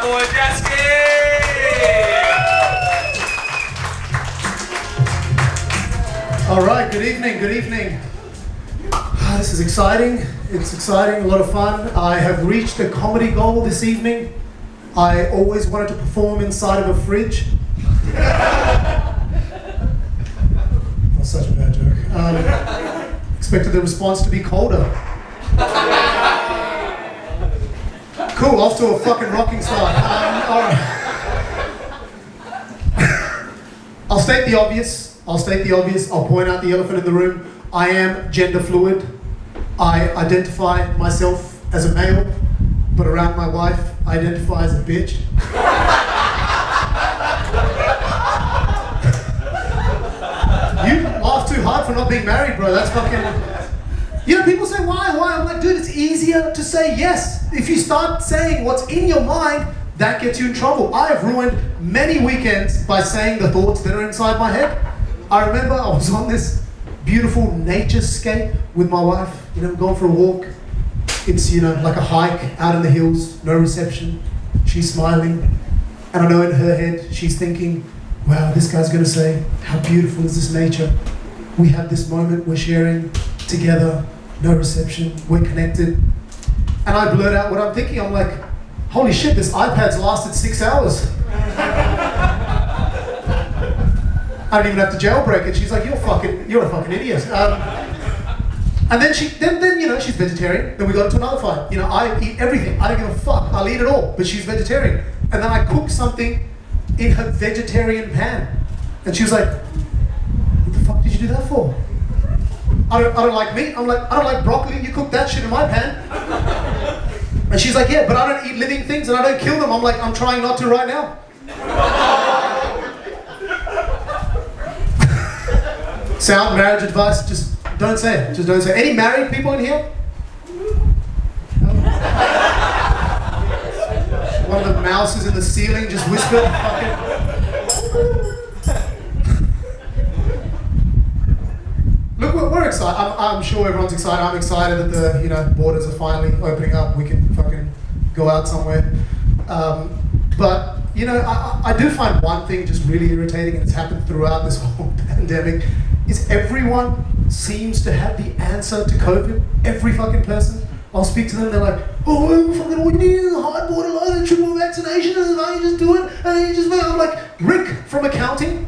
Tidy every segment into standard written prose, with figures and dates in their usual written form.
boy Jasky! All right, good evening, good evening. This is exciting, it's exciting, a lot of fun. I have reached a comedy goal this evening. I always wanted to perform inside of a fridge. That's such a bad joke. Expected the response to be colder. Cool, off to a fucking rocking start. All right. I'll state the obvious. I'll point out the elephant in the room. I am gender fluid. I identify myself as a male, but around my wife, I identify as a bitch. You laugh too hard for not being married, bro. That's fucking... You know, people say, why? I'm like, dude, it's easier to say yes. If you start saying what's in your mind, that gets you in trouble. I have ruined many weekends by saying the thoughts that are inside my head. I remember I was on this beautiful naturescape with my wife, you know, going for a walk. It's, you know, like a hike out in the hills, no reception. She's smiling. And I know in her head, she's thinking, wow, this guy's gonna say, how beautiful is this nature? We have this moment we're sharing together, no reception, we're connected. And I blurt out what I'm thinking. I'm like, holy shit, this iPad's lasted 6 hours. I don't even have to jailbreak it. She's like, you're a fucking idiot. And then then you know, she's vegetarian. Then we got into another fight. You know, I eat everything. I don't give a fuck. I'll eat it all. But she's vegetarian. And then I cook something in her vegetarian pan. And she was like, what the fuck did you do that for? I don't like meat. I'm like, I don't like broccoli. You cook that shit in my pan. And she's like, yeah, but I don't eat living things and I don't kill them. I'm like, I'm trying not to right now. Sound marriage advice, just don't say it. Just don't say it. Any married people in here? One of the mouses in the ceiling just whispered. Look, we're excited. I'm sure everyone's excited. I'm excited that the borders are finally opening up. We can fucking go out somewhere. But you know, I do find one thing just really irritating, and it's happened throughout this whole pandemic, is everyone seems to have the answer to COVID. Every fucking person. I'll speak to them, they're like, oh, fucking all you need is a hard borderline and triple vaccination, and then you just do it, and you just... I'm like, Rick from accounting,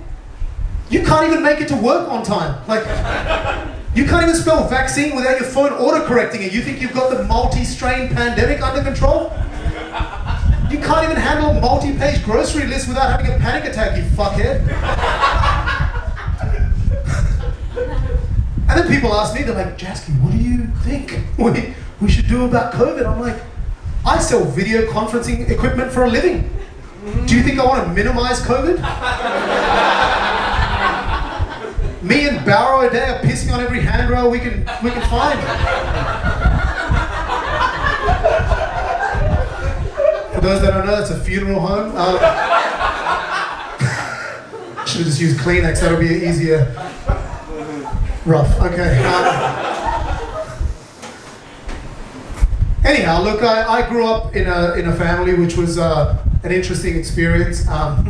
you can't even make it to work on time. Like, you can't even spell vaccine without your phone auto-correcting it. You think you've got the multi-strain pandemic under control? You can't even handle a multi-page grocery list without having a panic attack, you fuckhead. And then people ask me, they're like, Jasky, what do you think we should do about COVID? I'm like, I sell video conferencing equipment for a living. Do you think I want to minimize COVID? Me and Barrow a day are pissing on every handrail we can find. For those that don't know, that's a funeral home. Should have just used Kleenex, that'll be easier. Rough, okay. Anyhow, look, I grew up in a family which was an interesting experience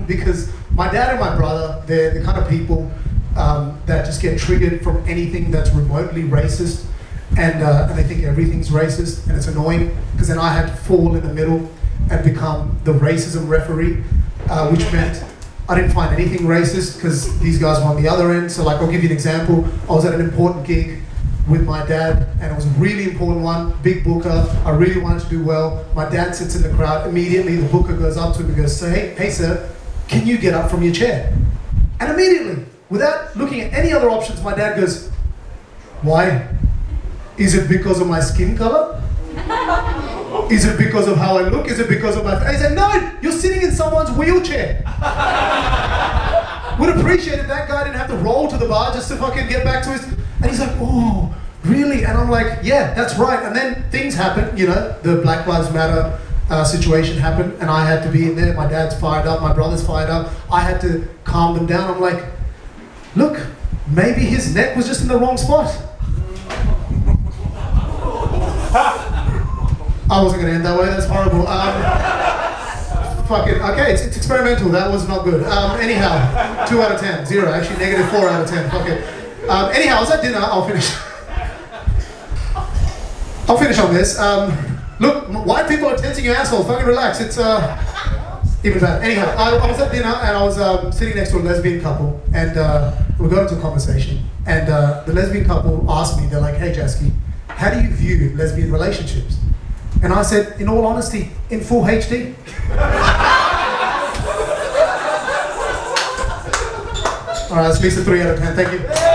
because my dad and my brother, they're the kind of people that just get triggered from anything that's remotely racist, and they think everything's racist, and it's annoying because then I had to fall in the middle and become the racism referee, which meant I didn't find anything racist because these guys were on the other end. So like, I'll give you an example. I was at an important gig with my dad, and it was a really important one, big booker. I really wanted to do well. My dad sits in the crowd. Immediately, the booker goes up to him and goes, hey sir, can you get up from your chair? And immediately, without looking at any other options, my dad goes, why? Is it because of my skin color? Is it because of how I look? Is it because of my face? He said, no, you're sitting in someone's wheelchair. Would appreciate if that guy didn't have to roll to the bar just to fucking get back to his... And he's like, oh, really? And I'm like, yeah, that's right. And then things happen, you know, the Black Lives Matter situation happened, and I had to be in there. My dad's fired up, my brother's fired up. I had to calm them down. I'm like, look, maybe his neck was just in the wrong spot. I wasn't going to end that way, that's horrible. Fucking, okay, it's experimental. That was not good. Anyhow, 2 out of 10. 0, actually negative 4 out of 10. Fuck it. Anyhow, I was at dinner. I'll finish on this. Look, white people are tensing your asshole. Fucking relax. It's even better. Anyhow, I was at dinner and I was sitting next to a lesbian couple, and we got into a conversation. And the lesbian couple asked me, they're like, "Hey, Jasky, how do you view lesbian relationships?" And I said, in all honesty, in full HD. All right, that's at least a 3 out of 10. Thank you.